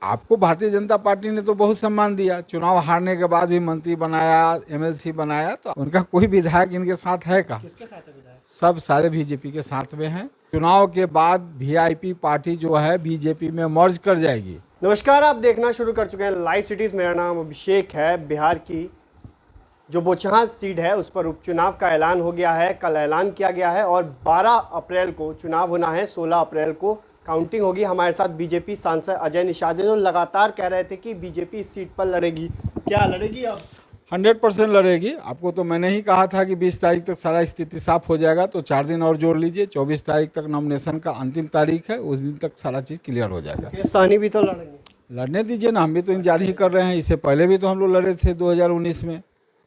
आपको भारतीय जनता पार्टी ने तो बहुत सम्मान दिया, चुनाव हारने के बाद भी मंत्री बनाया, एमएलसी बनाया, तो उनका कोई विधायक इनके साथ है का? किसके साथ है विधायक? सब सारे बीजेपी के साथ में हैं। चुनाव के बाद वीआईपी पार्टी जो है बीजेपी में मर्ज कर जाएगी। नमस्कार, आप देखना शुरू कर चुके हैं लाइव सिटीज। मेरा नाम अभिषेक है। बिहार की जो बोचहां सीट है उस पर उपचुनाव का ऐलान हो गया है, कल ऐलान किया गया है और 12 अप्रैल को चुनाव होना है, 16 अप्रैल को काउंटिंग होगी। हमारे साथ बीजेपी सांसद अजय निषाद जो लगातार कह रहे थे कि बीजेपी इस सीट पर लड़ेगी। क्या लड़ेगी? अब 100% लड़ेगी। आपको तो मैंने ही कहा था कि 20 तारीख तक सारा स्थिति साफ हो जाएगा, तो 4 दिन और जोड़ लीजिए। 24 तारीख तक नॉमिनेशन का अंतिम तारीख है, उस दिन तक सारा चीज़ क्लियर हो जाएगा। साहनी भी तो लड़ेंगे? लड़ने दीजिए ना, हम भी तो इंतजार ही कर रहे हैं। इससे पहले भी तो हम लोग लड़े थे 2019 में,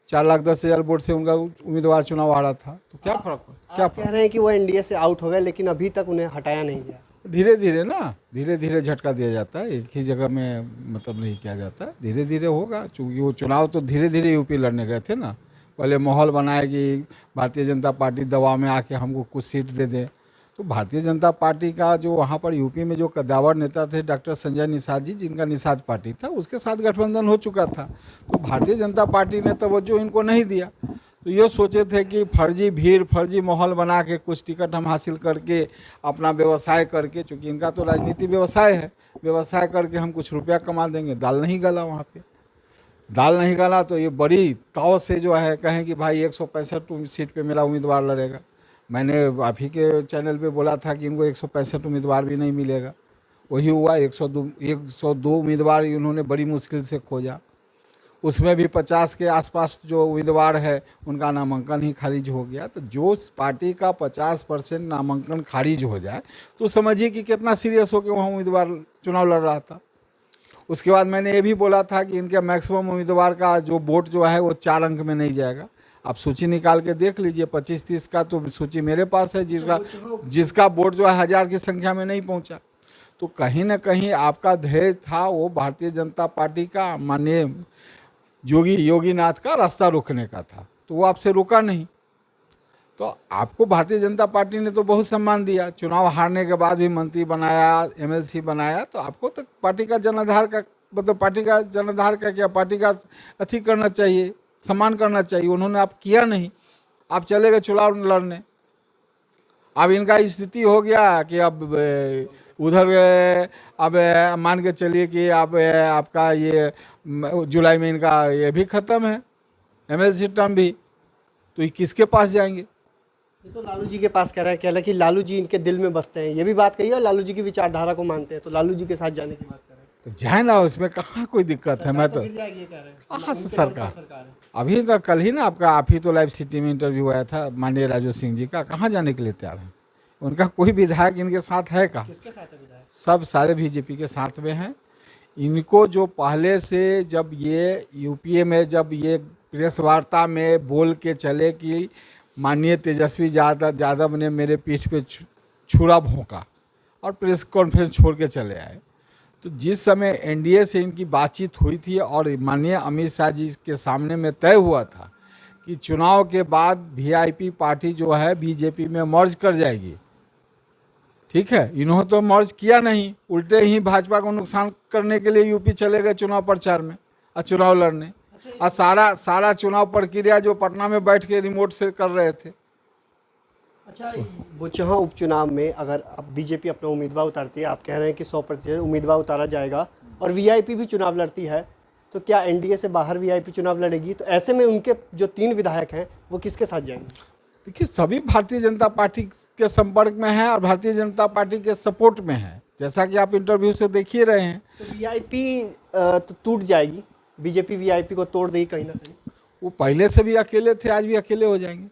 4,10,000 वोट से उनका उम्मीदवार चुनाव हारा था। तो क्या फर्क है? क्या कह रहे हैं कि वो एनडीए से आउट हो गए, लेकिन अभी तक उन्हें हटाया नहीं गया। धीरे धीरे ना, धीरे धीरे झटका दिया जाता है, एक ही जगह में मतलब नहीं किया जाता, धीरे धीरे होगा। चूँकि वो चुनाव तो धीरे धीरे यूपी लड़ने गए थे ना, पहले माहौल बनाया कि भारतीय जनता पार्टी दबाव में आके हमको कुछ सीट दे दे। तो भारतीय जनता पार्टी का जो वहाँ पर यूपी में जो कद्दावर नेता थे डॉक्टर संजय निषाद जी, जिनका निषाद पार्टी था, उसके साथ गठबंधन हो चुका था। तो भारतीय जनता पार्टी ने तवज्जो इनको नहीं दिया। तो ये सोचे थे कि फर्जी भीड़, फर्जी माहौल बना के कुछ टिकट हम हासिल करके अपना व्यवसाय करके, चूँकि इनका तो राजनीति व्यवसाय है, व्यवसाय करके हम कुछ रुपया कमा देंगे। दाल नहीं गला वहाँ पे, दाल नहीं गला। तो ये बड़ी ताव से जो है कहें कि भाई 165 सीट पे मेरा उम्मीदवार लड़ेगा। मैंने आप ही के चैनल पे बोला था कि इनको 165 उम्मीदवार भी नहीं मिलेगा। वही हुआ, 102 उम्मीदवार इन्होंने बड़ी मुश्किल से खोजा। उसमें भी 50 के आसपास जो उम्मीदवार है उनका नामांकन ही खारिज हो गया। तो जो पार्टी का 50% नामांकन खारिज हो जाए तो समझिए कि कितना सीरियस होकर वहाँ उम्मीदवार चुनाव लड़ रहा था। उसके बाद मैंने ये भी बोला था कि इनके मैक्सिमम उम्मीदवार का जो वोट जो है वो 4 अंक में नहीं जाएगा। आप सूची निकाल के देख लीजिए, 25-30 का तो सूची मेरे पास है, जिसका वोट जो है 1000 की संख्या में नहीं पहुँचा। तो कहीं ना कहीं आपका ध्येय था वो भारतीय जनता पार्टी का, माननीय योगीनाथ का रास्ता रोकने का था, तो वो आपसे रुका नहीं। तो आपको भारतीय जनता पार्टी ने तो बहुत सम्मान दिया, चुनाव हारने के बाद भी मंत्री बनाया, एमएलसी बनाया। तो आपको तो पार्टी का जनाधार का मतलब पार्टी का जनाधार का क्या, पार्टी का अथी करना चाहिए, सम्मान करना चाहिए। उन्होंने आप किया नहीं, आप चले गए चुनाव लड़ने। अब इनका स्थिति हो गया कि अब उधर अब मान के चलिए कि अब आपका ये जुलाई में इनका ये भी ख़त्म है, एमएलसी टर्म भी। तो ये किसके पास जाएंगे? ये तो लालू जी के पास कह रहा है कि लालू जी इनके दिल में बसते हैं, ये भी बात कही है। लालू जी की विचारधारा को मानते हैं, तो लालू जी के साथ जाने की बात कर रहे हैं। तो जाए ना, उसमें कहाँ कोई दिक्कत है। मैं तो कहाँ से सरकार, अभी तो कल ही ना आपका आप ही तो लाइव सिटी में इंटरव्यू आया था माननीय राजू सिंह जी का, कहाँ जाने के लिए तैयार है? उनका कोई विधायक इनके साथ है का? किसके साथ है विधायक? सब सारे बीजेपी के साथ में हैं। इनको जो पहले से जब ये यूपीए में जब ये प्रेस वार्ता में बोल के चले कि माननीय तेजस्वी यादव ने मेरे पीठ पे छुरा भोंका और प्रेस कॉन्फ्रेंस छोड़ के चले आए, तो जिस समय एनडीए से इनकी बातचीत हुई थी और माननीय अमित शाह जी के सामने में तय हुआ था कि चुनाव के बाद वीआईपी पार्टी जो है बीजेपी में मर्ज कर जाएगी, ठीक है, इन्होंने तो मर्ज किया नहीं, उल्टे ही भाजपा को नुकसान करने के लिए यूपी चले गए चुनाव प्रचार में और चुनाव लड़ने। और सारा चुनाव प्रक्रिया जो पटना में बैठ के रिमोट से कर रहे थे। अच्छा, बोचहां उपचुनाव में अगर अब बीजेपी अपना उम्मीदवार उतारती है, आप कह रहे हैं कि 100% उम्मीदवार उतारा जाएगा और वीआईपी भी चुनाव लड़ती है, तो क्या एनडीए से बाहर वीआईपी चुनाव लड़ेगी? तो ऐसे में उनके जो 3 विधायक हैं वो किसके साथ जाएंगे? देखिए, सभी भारतीय जनता पार्टी के संपर्क में है और भारतीय जनता पार्टी के सपोर्ट में है, जैसा कि आप इंटरव्यू से देख ही रहे हैं। तो वीआईपी तो टूट जाएगी, बीजेपी वीआईपी को तोड़ देगी कहीं ना कहीं। वो पहले से भी अकेले थे, आज भी अकेले हो जाएंगे।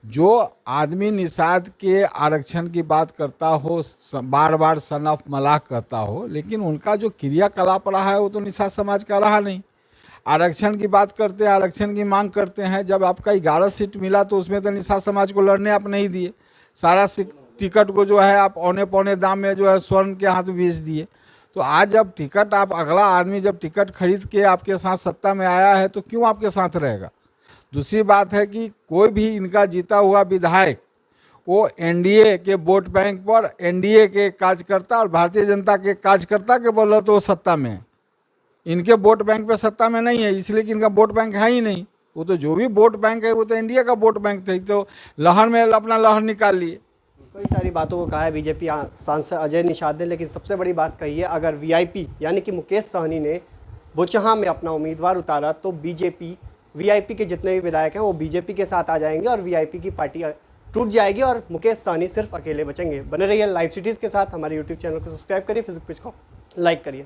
जो आदमी निषाद के आरक्षण की बात करता हो, बार बार सन ऑफ मलाक करता हो, लेकिन उनका जो क्रियाकलाप रहा है वो तो निषाद समाज का रहा नहीं। आरक्षण की बात करते हैं, आरक्षण की मांग करते हैं। जब आपका 11 सीट मिला तो उसमें तो निषाद समाज को लड़ने आप नहीं दिए, सारा टिकट को जो है आप औने पौने दाम में जो है स्वर्ण के हाथ बेच दिए। तो आज जब टिकट आप, अगला आदमी जब टिकट खरीद के आपके साथ सत्ता में आया है तो क्यों आपके साथ रहेगा? दूसरी बात है कि कोई भी इनका जीता हुआ विधायक वो एनडीए के वोट बैंक पर एनडीए के कार्यकर्ता और भारतीय जनता के कार्यकर्ता के बदौलत वो सत्ता में है। इनके वोट बैंक पे सत्ता में नहीं है, इसलिए कि इनका वोट बैंक है ही नहीं। वो तो जो भी वोट बैंक है वो तो इंडिया का वोट बैंक था, तो लहर में अपना लहर निकाल लिए। कई सारी बातों को कहा है बीजेपी सांसद अजय निषाद ने, लेकिन सबसे बड़ी बात कही है अगर वीआईपी यानी कि मुकेश सहनी ने बोचहां में अपना उम्मीदवार उतारा तो बीजेपी वीआईपी के जितने भी विधायक हैं वो बीजेपी के साथ आ जाएंगे और वीआईपी की पार्टी टूट जाएगी और मुकेश सहनी सिर्फ अकेले बचेंगे। बने रहिए लाइव सिटीज़ के साथ, हमारे यूट्यूब चैनल को सब्सक्राइब करिए, फेसबुक पेज को लाइक करिए।